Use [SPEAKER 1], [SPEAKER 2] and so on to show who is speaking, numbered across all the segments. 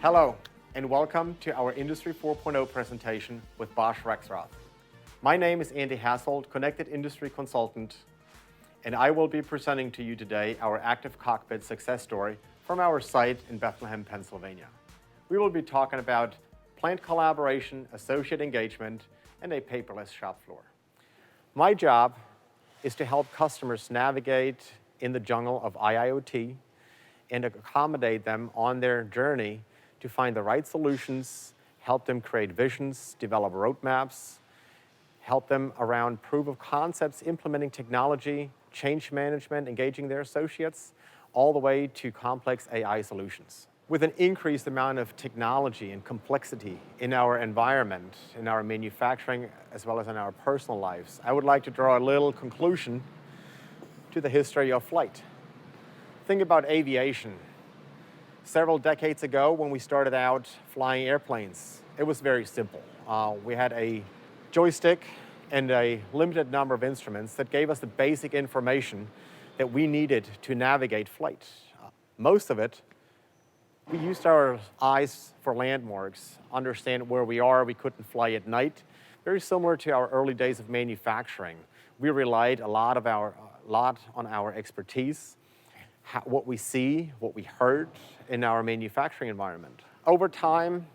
[SPEAKER 1] Hello, and welcome to our Industry 4.0 presentation with Bosch Rexroth. My name is Andy Hasselt, Connected Industry Consultant, and I will be presenting to you today our ActiveCockpit success story from our site in Bethlehem, Pennsylvania. We will be talking about plant collaboration, associate engagement, and a paperless shop floor. My job is to help customers navigate in the jungle of IIoT and accommodate them on their journey to find the right solutions, help them create visions, develop roadmaps, help them around proof of concepts, implementing technology, change management, engaging their associates, all the way to complex AI solutions. With an increased amount of technology and complexity in our environment, in our manufacturing, as well as in our personal lives, I would like to draw a little conclusion to the history of flight. Think about aviation. Several decades ago, when we started out flying airplanes, it was very simple. We had a joystick and a limited number of instruments that gave us the basic information that we needed to navigate flight. Most of it, we used our eyes for landmarks, understand where we are. We couldn't fly at night. Very similar to our early days of manufacturing. We relied a lot on our expertise, what we see, what we heard in our manufacturing environment. Over time,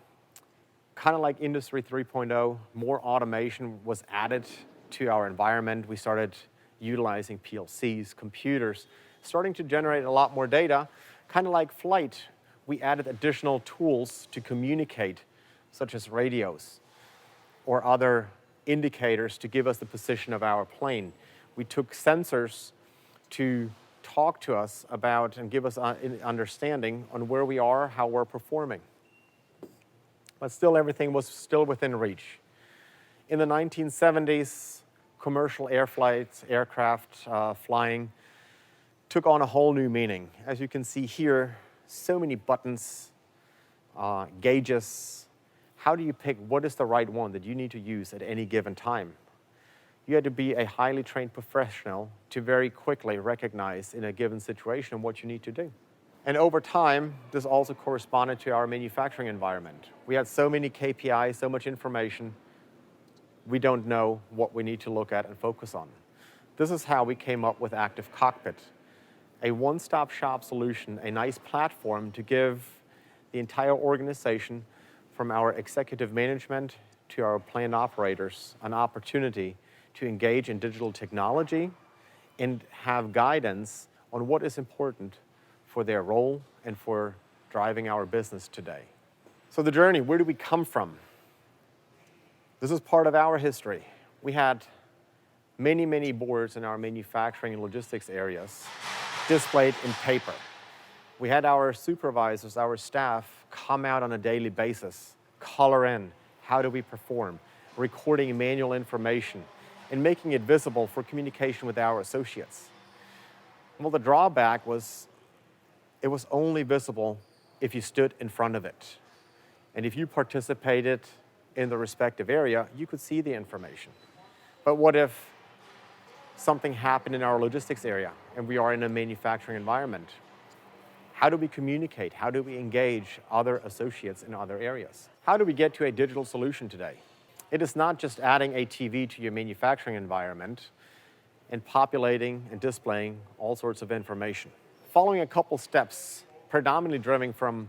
[SPEAKER 1] kind of like Industry 3.0, more automation was added to our environment. We started utilizing PLCs, computers, starting to generate a lot more data. Kind of like flight, we added additional tools to communicate, such as radios or other indicators to give us the position of our plane. We took sensors to talk to us about and give us an understanding on where we are, how we're performing. But still, everything was still within reach. In the 1970s, commercial aircraft flying took on a whole new meaning. As you can see here, so many buttons, gauges. How do you pick what is the right one that you need to use at any given time? You had to be a highly trained professional to very quickly recognize in a given situation what you need to do. And over time, this also corresponded to our manufacturing environment. We had so many KPIs, so much information, we don't know what we need to look at and focus on. This is how we came up with ActiveCockpit, a one-stop shop solution, a nice platform to give the entire organization, from our executive management to our plant operators, an opportunity to engage in digital technology and have guidance on what is important for their role and for driving our business today. So the journey, where do we come from? This is part of our history. We had many, many boards in our manufacturing and logistics areas displayed in paper. We had our supervisors, our staff, come out on a daily basis, color in, how do we perform, recording manual information, and making it visible for communication with our associates. Well, the drawback was it was only visible if you stood in front of it. And if you participated in the respective area, you could see the information. But what if something happened in our logistics area and we are in a manufacturing environment? How do we communicate? How do we engage other associates in other areas? How do we get to a digital solution today? It is not just adding a TV to your manufacturing environment and populating and displaying all sorts of information. Following a couple steps, predominantly driven from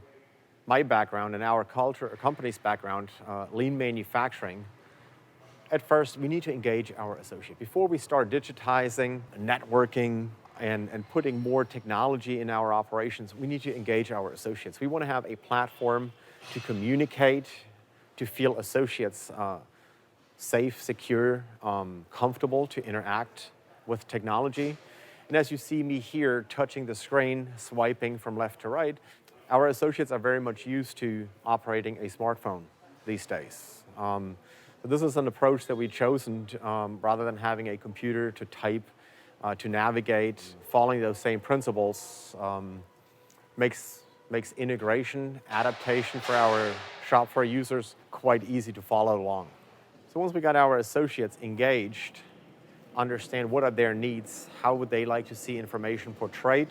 [SPEAKER 1] my background and our company's background, lean manufacturing, at first we need to engage our associate. Before we start digitizing, networking, and putting more technology in our operations, we need to engage our associates. We want to have a platform to communicate, to feel associates safe, secure, comfortable to interact with technology. And as you see me here touching the screen, swiping from left to right, our associates are very much used to operating a smartphone these days. But this is an approach that we've chosen rather than having a computer to type, to navigate. Following those same principles makes integration, adaptation for our shop floor users quite easy to follow along. So once we got our associates engaged, understand what are their needs, how would they like to see information portrayed,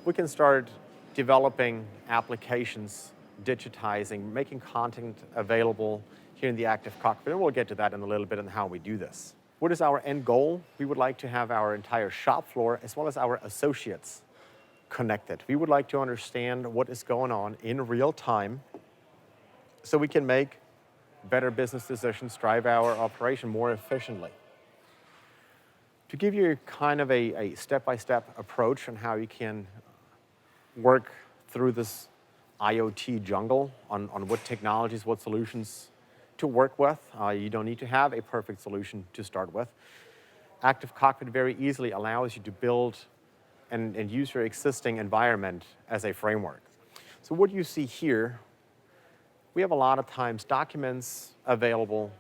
[SPEAKER 1] we can start developing applications digitizing, making content available here in the ActiveCockpit, and we'll get to that in a little bit and how we do this. What is our end goal? We would like to have our entire shop floor as well as our associates connected. We would like to understand what is going on in real time so we can make better business decisions, drive our operation more efficiently. To give you kind of a step-by-step approach on how you can work through this IoT jungle on what technologies, what solutions to work with. You don't need to have a perfect solution to start with. ActiveCockpit very easily allows you to build and use your existing environment as a framework. So what you see here, we have a lot of times documents available.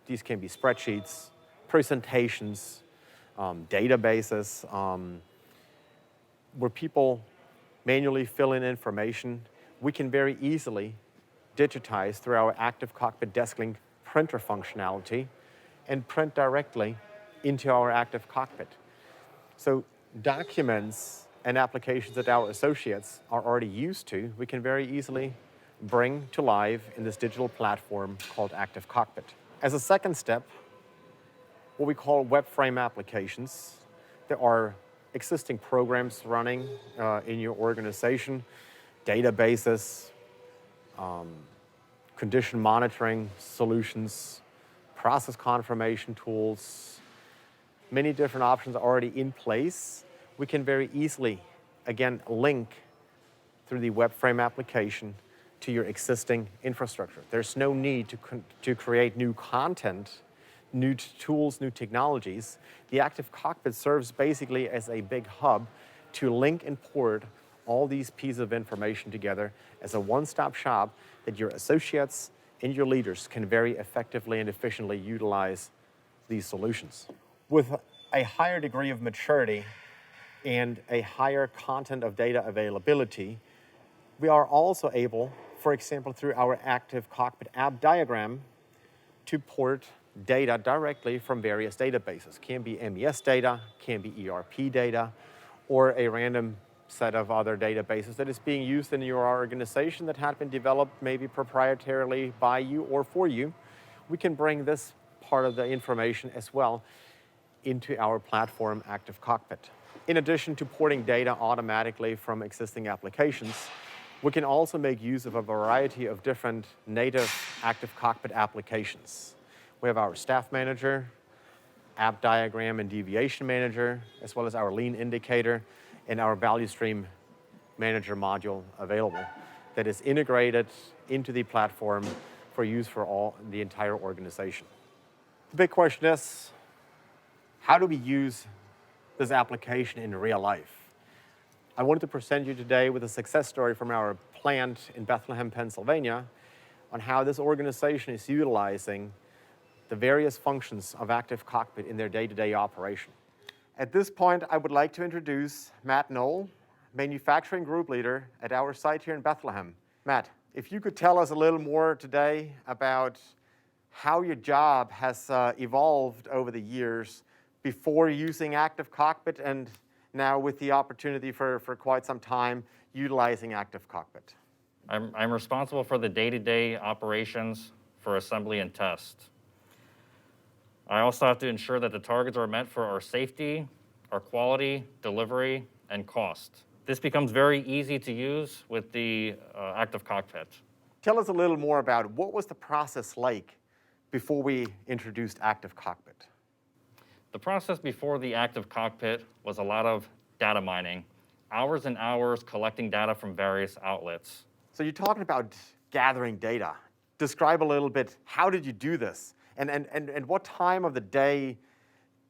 [SPEAKER 1] These can be spreadsheets, presentations, databases, where people manually fill in information. We can very easily digitize through our ActiveCockpit DeskLink printer functionality and print directly into our ActiveCockpit. So documents and applications that our associates are already used to, we can very easily bring to life in this digital platform called ActiveCockpit. As a second step, what we call web frame applications. There are existing programs running in your organization, databases, condition monitoring solutions, process confirmation tools, many different options are already in place. We can very easily, again, link through the web frame application to your existing infrastructure. There's no need to create new content, new tools, new technologies. The ActiveCockpit serves basically as a big hub to link and port all these pieces of information together as a one-stop shop that your associates and your leaders can very effectively and efficiently utilize these solutions. With a higher degree of maturity and a higher content of data availability, we are also able, for example, through our ActiveCockpit app diagram, to port data directly from various databases. Can be MES data, can be ERP data, or a random set of other databases that is being used in your organization that had been developed maybe proprietarily by you or for you. We can bring this part of the information as well into our platform, ActiveCockpit. In addition to porting data automatically from existing applications, we can also make use of a variety of different native ActiveCockpit applications. We have our staff manager, app diagram and deviation manager, as well as our lean indicator and our value stream manager module available that is integrated into the platform for use for the entire organization. The big question is, how do we use this application in real life? I wanted to present you today with a success story from our plant in Bethlehem, Pennsylvania, on how this organization is utilizing the various functions of ActiveCockpit in their day-to-day operation. At this point, I would like to introduce Matt Knoll, Manufacturing Group Leader at our site here in Bethlehem. Matt, if you could tell us a little more today about how your job has evolved over the years before using ActiveCockpit and now with the opportunity for quite some time utilizing ActiveCockpit.
[SPEAKER 2] I'm responsible for the day-to-day operations for assembly and test. I also have to ensure that the targets are met for our safety, our quality, delivery, and cost. This becomes very easy to use with the ActiveCockpit.
[SPEAKER 1] Tell us a little more about what was the process like before we introduced ActiveCockpit?
[SPEAKER 2] The process before the ActiveCockpit was a lot of data mining, hours and hours collecting data from various outlets.
[SPEAKER 1] So you're talking about gathering data. Describe a little bit, how did you do this? And what time of the day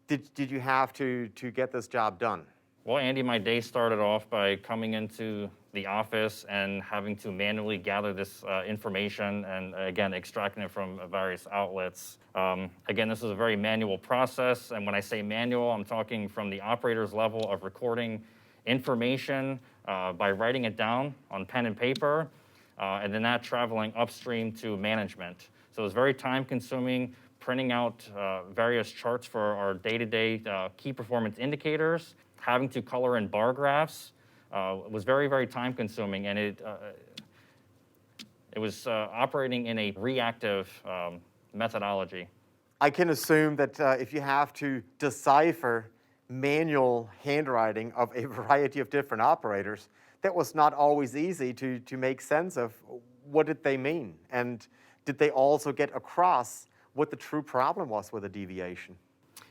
[SPEAKER 1] did you have to get this job done?
[SPEAKER 2] Well, Andy, my day started off by coming into the office and having to manually gather this information and, again, extracting it from various outlets. Again, this is a very manual process, and when I say manual, I'm talking from the operator's level of recording information by writing it down on pen and paper, and then that traveling upstream to management. So it was very time-consuming, printing out various charts for our day-to-day key performance indicators, having to color in bar graphs was very, very time-consuming, and it It was operating in a reactive methodology.
[SPEAKER 1] I can assume that if you have to decipher manual handwriting of a variety of different operators, that was not always easy to make sense of what did they mean, and did they also get across what the true problem was with a deviation.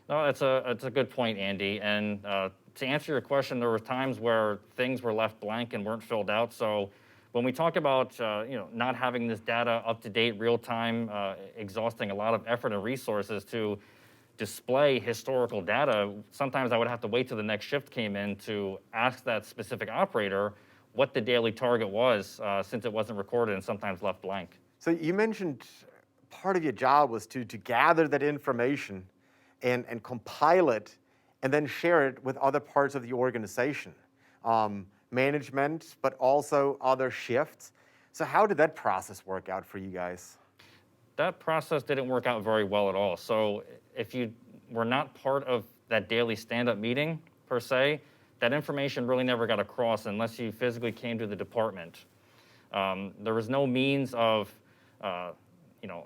[SPEAKER 2] No, it's a good point, Andy. And to answer your question, there were times where things were left blank and weren't filled out. So when we talk about not having this data up to date, real time, exhausting a lot of effort and resources to display historical data, sometimes I would have to wait till the next shift came in to ask that specific operator what the daily target was, since it wasn't recorded and sometimes left blank.
[SPEAKER 1] So you mentioned part of your job was to gather that information and compile it and then share it with other parts of the organization, management, but also other shifts. So how did that process work out for you guys?
[SPEAKER 2] That process didn't work out very well at all. So if you were not part of that daily stand-up meeting, per se, that information really never got across unless you physically came to the department. There was no means of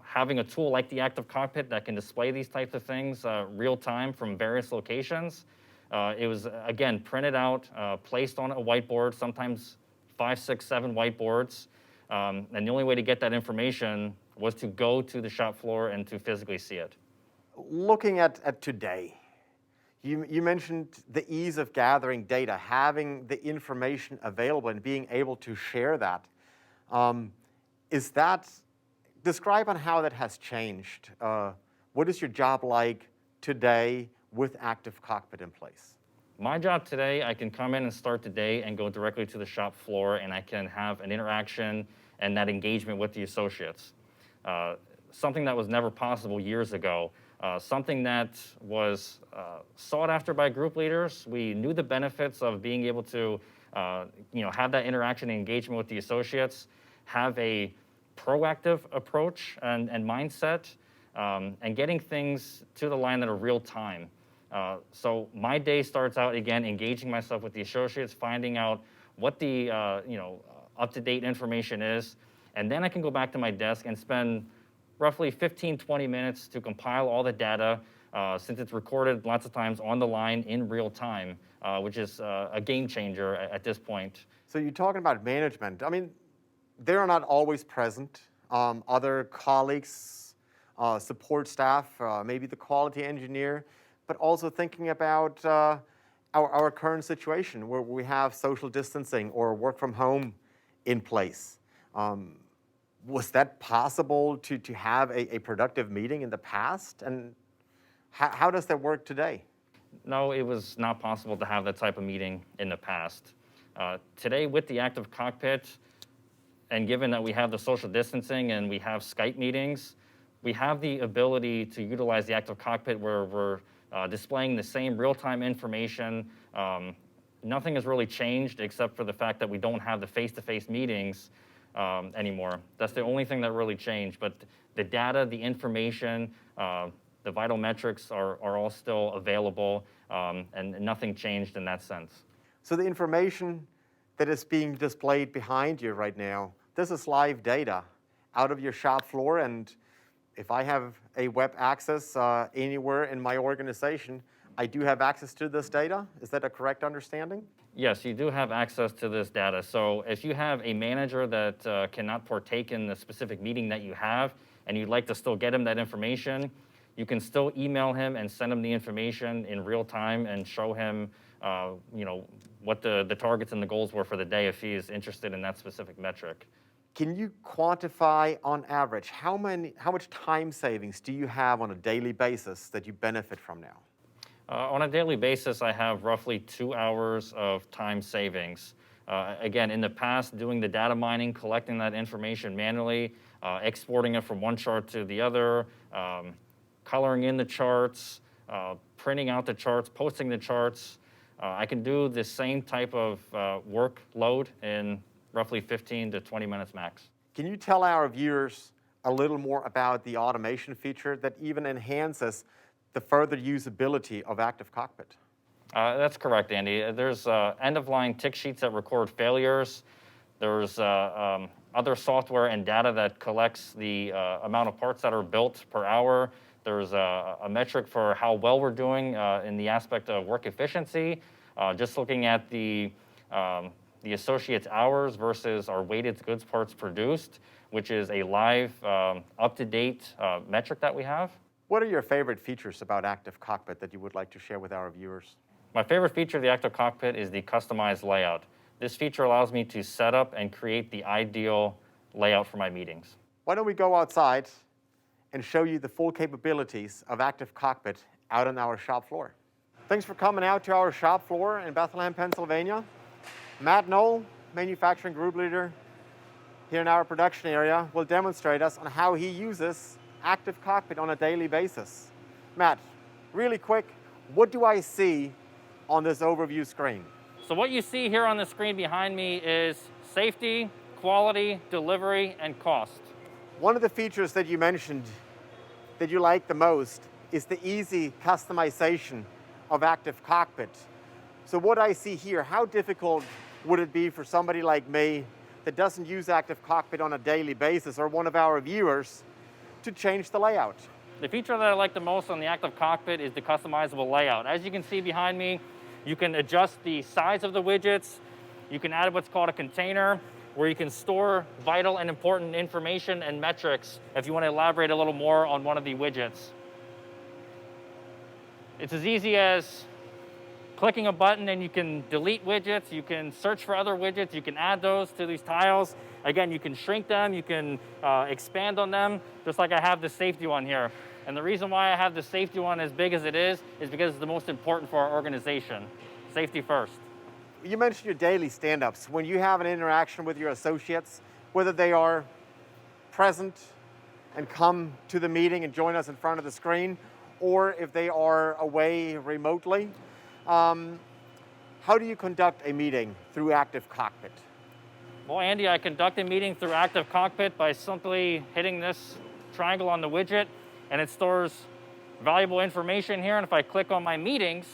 [SPEAKER 2] having a tool like the ActiveCockpit that can display these types of things real time from various locations. It was, again, printed out, placed on a whiteboard, sometimes 5, 6, 7 whiteboards. And the only way to get that information was to go to the shop floor and to physically see it.
[SPEAKER 1] Looking at today, you mentioned the ease of gathering data, having the information available and being able to share that. Describe on how that has changed. What is your job like today with ActiveCockpit in place?
[SPEAKER 2] My job today, I can come in and start the day and go directly to the shop floor, and I can have an interaction and that engagement with the associates. Something that was never possible years ago. Something that was sought after by group leaders. We knew the benefits of being able to have that interaction and engagement with the associates, have a proactive approach and mindset, and getting things to the line that are real time. So my day starts out, again, engaging myself with the associates, finding out what the up-to-date information is, and then I can go back to my desk and spend roughly 15, 20 minutes to compile all the data, since it's recorded lots of times on the line in real time, which is a game changer at this point.
[SPEAKER 1] So you're talking about management. I mean, they're not always present. Other colleagues, support staff, maybe the quality engineer, but also thinking about our current situation where we have social distancing or work from home in place. Was that possible to have a productive meeting in the past? And how does that work today?
[SPEAKER 2] No, it was not possible to have that type of meeting in the past. Today, with the ActiveCockpit, and given that we have the social distancing and we have Skype meetings, we have the ability to utilize the ActiveCockpit where we're displaying the same real-time information. Nothing has really changed except for the fact that we don't have the face-to-face meetings anymore. That's the only thing that really changed. But the data, the information, the vital metrics are all still available, and nothing changed in that sense.
[SPEAKER 1] So the information that is being displayed behind you right now, this is live data out of your shop floor, and if I have a web access anywhere in my organization, I do have access to this data. Is that a correct understanding?
[SPEAKER 2] Yes, you do have access to this data. So if you have a manager that cannot partake in the specific meeting that you have, and you'd like to still get him that information, you can still email him and send him the information in real time and show him what the targets and the goals were for the day if he is interested in that specific metric.
[SPEAKER 1] Can you quantify on average how much time savings do you have on a daily basis that you benefit from now?
[SPEAKER 2] On a daily basis, I have roughly 2 hours of time savings. Again, in the past, doing the data mining, collecting that information manually, exporting it from one chart to the other, coloring in the charts, printing out the charts, posting the charts. I can do the same type of workload in roughly 15 to 20 minutes max.
[SPEAKER 1] Can you tell our viewers a little more about the automation feature that even enhances the further usability of ActiveCockpit?
[SPEAKER 2] That's correct, Andy. There's end-of-line tick sheets that record failures. There's other software and data that collects the amount of parts that are built per hour. There's a metric for how well we're doing in the aspect of work efficiency, just looking at the associates' hours versus our weighted goods parts produced, which is a live, up-to-date metric that we have.
[SPEAKER 1] What are your favorite features about ActiveCockpit that you would like to share with our viewers?
[SPEAKER 2] My favorite feature of the ActiveCockpit is the customized layout. This feature allows me to set up and create the ideal layout for my meetings.
[SPEAKER 1] Why don't we go outside and show you the full capabilities of ActiveCockpit out on our shop floor. Thanks for coming out to our shop floor in Bethlehem, Pennsylvania. Matt Knoll, manufacturing group leader here in our production area, will demonstrate us on how he uses ActiveCockpit on a daily basis. Matt, really quick, what do I see on this overview screen?
[SPEAKER 2] So what you see here on the screen behind me is safety, quality, delivery, and cost.
[SPEAKER 1] One of the features that you mentioned that you like the most is the easy customization of ActiveCockpit. So what I see here, how difficult would it be for somebody like me that doesn't use ActiveCockpit on a daily basis, or one of our viewers, to change the layout?
[SPEAKER 2] The feature that I like the most on the ActiveCockpit is the customizable layout. As you can see behind me, you can adjust the size of the widgets. You can add what's called a container, where you can store vital and important information and metrics if you want to elaborate a little more on one of the widgets. It's as easy as clicking a button and you can delete widgets, you can search for other widgets, you can add those to these tiles. Again, you can shrink them, you can expand on them, just like I have the safety one here. And the reason why I have the safety one as big as it is because it's the most important for our organization. Safety first.
[SPEAKER 1] You mentioned your daily stand-ups. When you have an interaction with your associates, whether they are present and come to the meeting and join us in front of the screen, or if they are away remotely, how do you conduct a meeting through ActiveCockpit?
[SPEAKER 2] Well, Andy, I conduct a meeting through ActiveCockpit by simply hitting this triangle on the widget, and it stores valuable information here. And if I click on my meetings,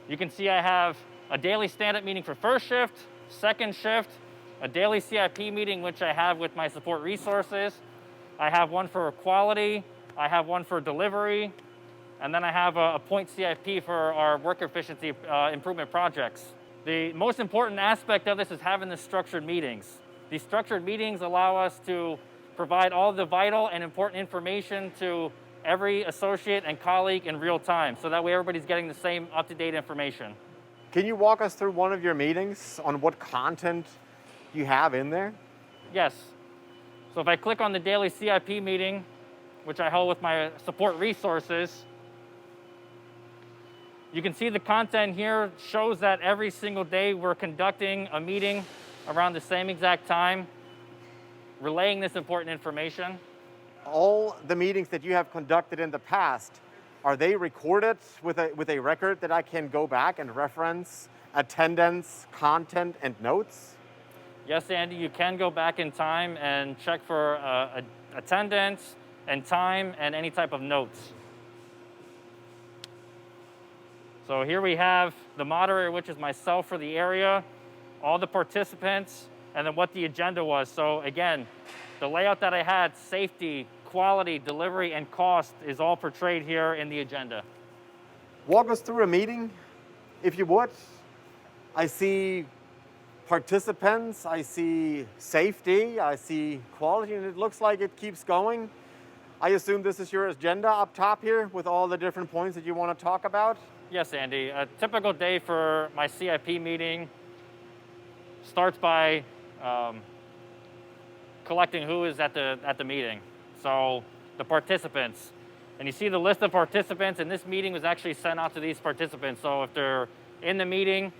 [SPEAKER 2] you can see I have a daily stand-up meeting for first shift, second shift, a daily CIP meeting, which I have with my support resources. I have one for quality, I have one for delivery, and then I have a point CIP for our work efficiency improvement projects. The most important aspect of this is having the structured meetings. These structured meetings allow us to provide all the vital and important information to every associate and colleague in real time, so that way everybody's getting the same up-to-date information.
[SPEAKER 1] Can you walk us through one of your meetings on what content you have in there?
[SPEAKER 2] Yes. So if I click on the daily CIP meeting, which I hold with my support resources, you can see the content here shows that every single day we're conducting a meeting around the same exact time, relaying this important information.
[SPEAKER 1] All the meetings that you have conducted in the past, are they recorded with a record that I can go back and reference attendance, content, and notes?
[SPEAKER 2] Yes, Andy, you can go back in time and check for attendance and time and any type of notes. So here we have the moderator, which is myself for the area, all the participants, and then what the agenda was. So again, the layout that I had, safety, quality, delivery, and cost is all portrayed here in the agenda.
[SPEAKER 1] Walk us through a meeting, if you would. I see participants, I see safety, I see quality, and it looks like it keeps going. I assume this is your agenda up top here with all the different points that you want to talk about?
[SPEAKER 2] Yes, Andy. A typical day for my CIP meeting starts by collecting who is at the meeting. So the participants. And you see the list of participants, and this meeting was actually sent out to these participants. So if they're in the meeting,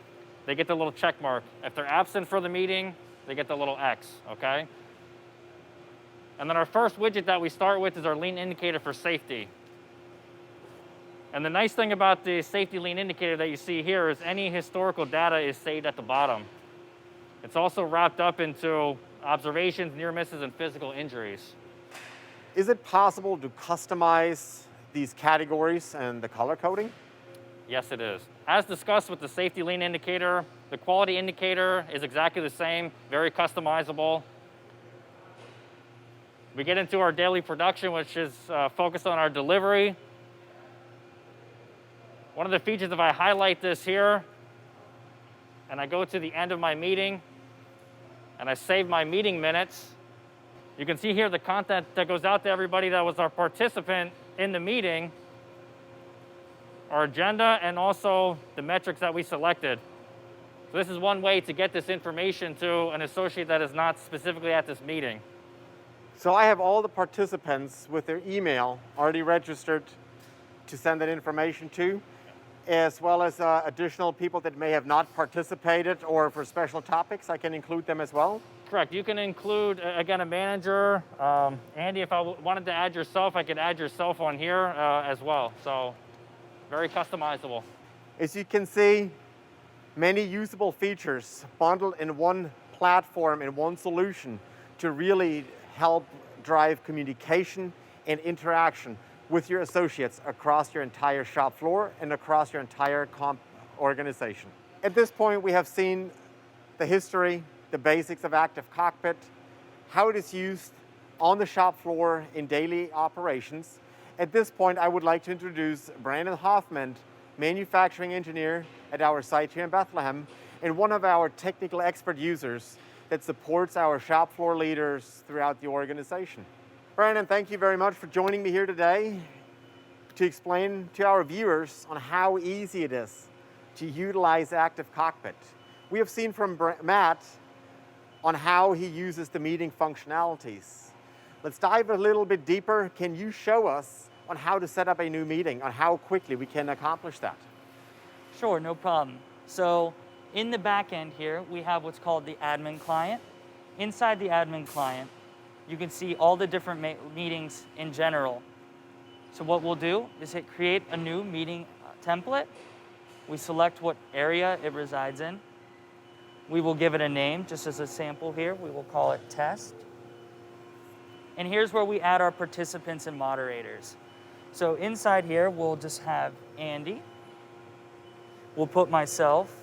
[SPEAKER 2] they get the little check mark. If they're absent for the meeting, they get the little X, okay? And then our first widget that we start with is our lean indicator for safety. And the nice thing about the safety lean indicator that you see here is any historical data is saved at the bottom. It's also wrapped up into observations, near misses, and physical injuries.
[SPEAKER 1] Is it possible to customize these categories and the color coding?
[SPEAKER 2] Yes, it is. As discussed with the safety lean indicator, the quality indicator is exactly the same, very customizable. We get into our daily production, which is focused on our delivery. One of the features, if I highlight this here, and I go to the end of my meeting, and I save my meeting minutes, you can see here the content that goes out to everybody that was our participant in the meeting, our agenda, and also the metrics that we selected. So this is one way to get this information to an associate that is not specifically at this meeting.
[SPEAKER 1] So I have all the participants with their email already registered to send that information to, as well as additional people that may have not participated, or for special topics, I can include them as well?
[SPEAKER 2] Correct. You can include, again, a manager. Andy, if I wanted to add yourself, I could add yourself on here as well. So very customizable.
[SPEAKER 1] As you can see, many usable features bundled in one platform, in one solution, to really help drive communication and interaction with your associates across your entire shop floor and across your entire organization. At this point, we have seen the history, the basics of ActiveCockpit, how it is used on the shop floor in daily operations. At this point, I would like to introduce Brandon Hoffman, manufacturing engineer at our site here in Bethlehem, and one of our technical expert users that supports our shop floor leaders throughout the organization. Brandon, thank you very much for joining me here today to explain to our viewers on how easy it is to utilize ActiveCockpit. We have seen from Matt on how he uses the meeting functionalities. Let's dive a little bit deeper. Can you show us on how to set up a new meeting, on how quickly we can accomplish that?
[SPEAKER 3] Sure, no problem. So in the back end here, we have what's called the admin client. Inside the admin client, you can see all the different meetings in general. So what we'll do is hit create a new meeting template. We select what area it resides in. We will give it a name, just as a sample here. We will call it test. And here's where we add our participants and moderators. So inside here, we'll just have Andy. We'll put myself.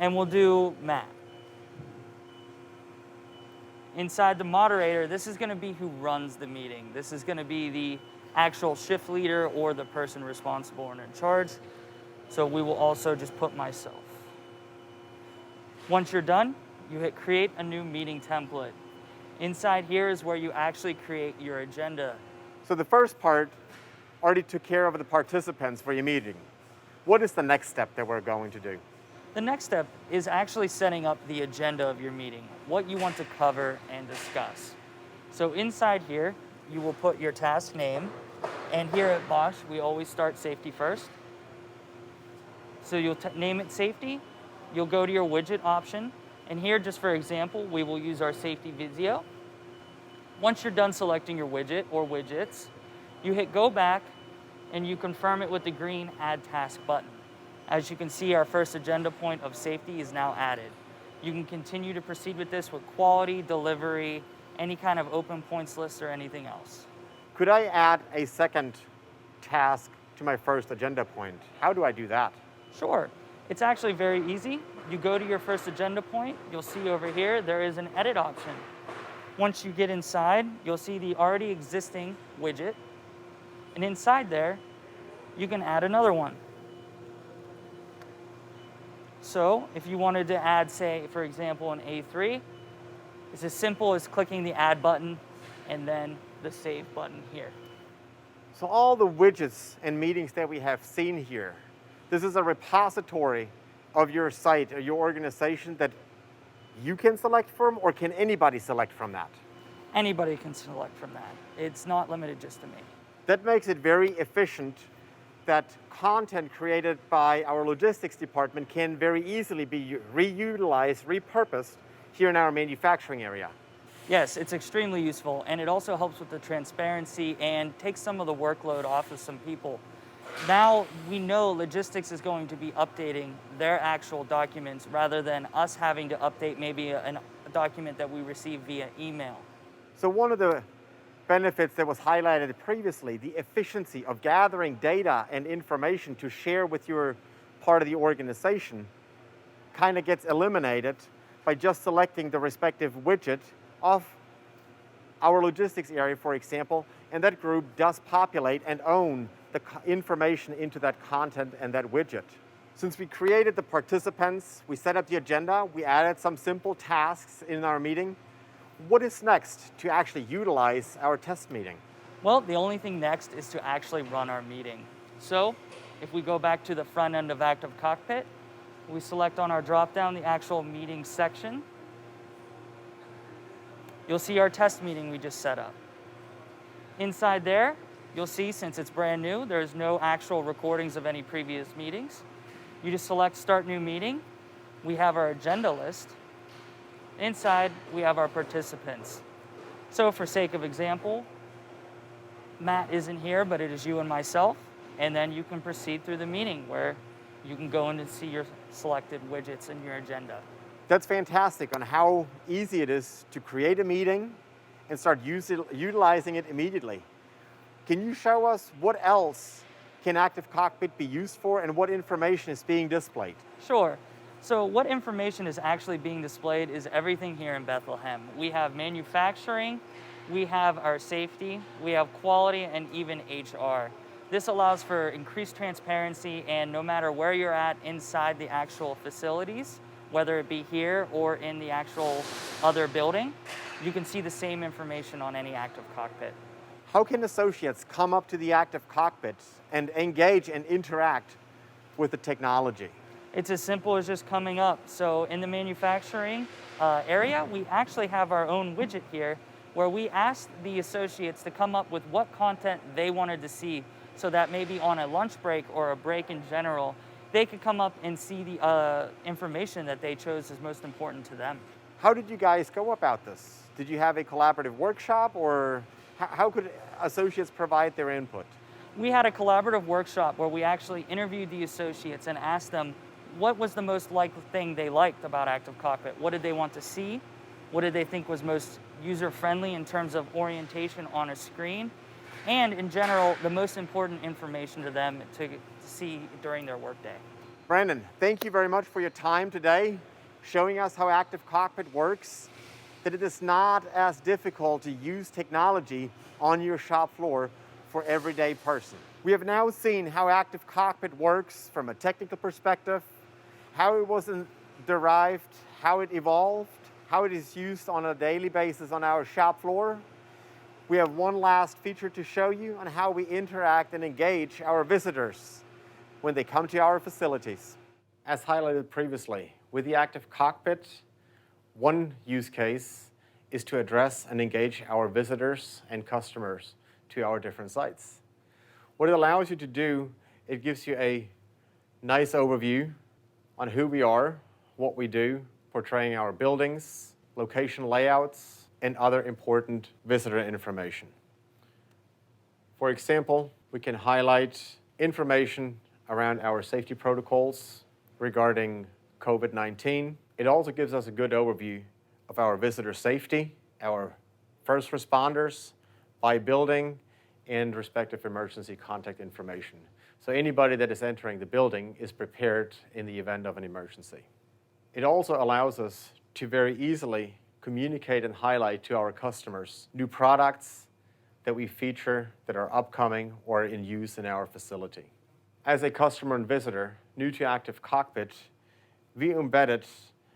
[SPEAKER 3] And we'll do Matt. Inside the moderator, this is going to be who runs the meeting. This is going to be the actual shift leader or the person responsible and in charge. So we will also just put myself. Once you're done, you hit create a new meeting template. Inside here is where you actually create your agenda.
[SPEAKER 1] So the first part already took care of the participants for your meeting. What is the next step that we're going to do?
[SPEAKER 3] The next step is actually setting up the agenda of your meeting, what you want to cover and discuss. So inside here, you will put your task name, and here at Bosch, we always start safety first. So you'll name it safety, you'll go to your widget option, and here, just for example, we will use our safety Visio. Once you're done selecting your widget or widgets, you hit go back, and you confirm it with the green Add Task button. As you can see, our first agenda point of safety is now added. You can continue to proceed with this with quality, delivery, any kind of open points list or anything else.
[SPEAKER 1] Could I add a second task to my first agenda point? How do I do that?
[SPEAKER 3] Sure. It's actually very easy. You go to your first agenda point, you'll see over here there is an edit option. Once you get inside, you'll see the already existing widget. And inside there, you can add another one. So if you wanted to add, say, for example, an A3, it's as simple as clicking the add button and then the save button here.
[SPEAKER 1] So all the widgets and meetings that we have seen here, this is a repository of your site or your organization that you can select from, or can anybody select from that?
[SPEAKER 3] Anybody can select from that. It's not limited just to me.
[SPEAKER 1] That makes it very efficient that content created by our logistics department can very easily be reutilized, repurposed here in our manufacturing area.
[SPEAKER 3] Yes, it's extremely useful, and it also helps with the transparency and takes some of the workload off of some people. Now we know logistics is going to be updating their actual documents rather than us having to update maybe a document that we receive via email.
[SPEAKER 1] So one of the benefits that was highlighted previously, the efficiency of gathering data and information to share with your part of the organization, kind of gets eliminated by just selecting the respective widget of our logistics area, for example, and that group does populate and own the information into that content and that widget. Since we created the participants, we set up the agenda, we added some simple tasks in our meeting. What is next to actually utilize our test meeting?
[SPEAKER 3] Well, the only thing next is to actually run our meeting. So if we go back to the front end of ActiveCockpit, we select on our drop-down the actual meeting section. You'll see our test meeting we just set up. Inside there, you'll see, since it's brand new, there's no actual recordings of any previous meetings. You just select Start New Meeting. We have our agenda list. Inside, we have our participants. So for sake of example, Matt isn't here, but it is you and myself. And then you can proceed through the meeting where you can go in and see your selected widgets in your agenda.
[SPEAKER 1] That's fantastic on how easy it is to create a meeting and start utilizing it immediately. Can you show us what else can ActiveCockpit be used for and what information is being displayed?
[SPEAKER 3] Sure. So what information is actually being displayed is everything here in Bethlehem. We have manufacturing, we have our safety, we have quality, and even HR. This allows for increased transparency, and no matter where you're at inside the actual facilities, whether it be here or in the actual other building, you can see the same information on any ActiveCockpit.
[SPEAKER 1] How can associates come up to the ActiveCockpit and engage and interact with the technology?
[SPEAKER 3] It's as simple as just coming up. So in the manufacturing area, we actually have our own widget here where we asked the associates to come up with what content they wanted to see, so that maybe on a lunch break or a break in general, they could come up and see the information that they chose as most important to them.
[SPEAKER 1] How did you guys go about this? Did you have a collaborative workshop, or how could associates provide their input?
[SPEAKER 3] We had a collaborative workshop where we actually interviewed the associates and asked them what was the most likely thing they liked about ActiveCockpit. What did they want to see? What did they think was most user-friendly in terms of orientation on a screen? And in general, the most important information to them to see during their workday.
[SPEAKER 1] Brandon, thank you very much for your time today, showing us how ActiveCockpit works, that it is not as difficult to use technology on your shop floor for everyday person. We have now seen how ActiveCockpit works from a technical perspective, how it was derived, how it evolved, how it is used on a daily basis on our shop floor. We have one last feature to show you on how we interact and engage our visitors when they come to our facilities. As highlighted previously, with the ActiveCockpit, one use case is to address and engage our visitors and customers to our different sites. What it allows you to do, it gives you a nice overview on who we are, what we do, portraying our buildings, location layouts, and other important visitor information. For example, we can highlight information around our safety protocols regarding COVID-19. It also gives us a good overview of our visitor safety, our first responders by building, and respective emergency contact information. So anybody that is entering the building is prepared in the event of an emergency. It also allows us to very easily communicate and highlight to our customers new products that we feature that are upcoming or in use in our facility. As a customer and visitor new to ActiveCockpit, we embedded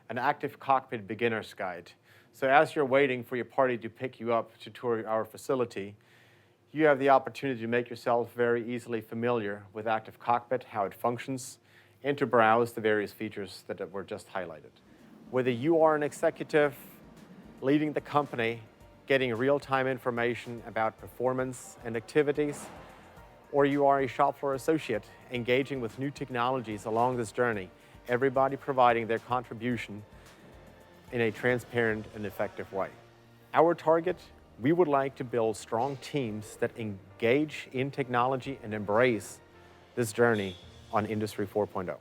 [SPEAKER 1] an ActiveCockpit beginner's guide. So as you're waiting for your party to pick you up to tour our facility, you have the opportunity to make yourself very easily familiar with ActiveCockpit, how it functions, and to browse the various features that were just highlighted. Whether you are an executive leading the company, getting real-time information about performance and activities, or you are a shop floor associate engaging with new technologies along this journey, everybody providing their contribution in a transparent and effective way. Our target, we would like to build strong teams that engage in technology and embrace this journey on Industry 4.0.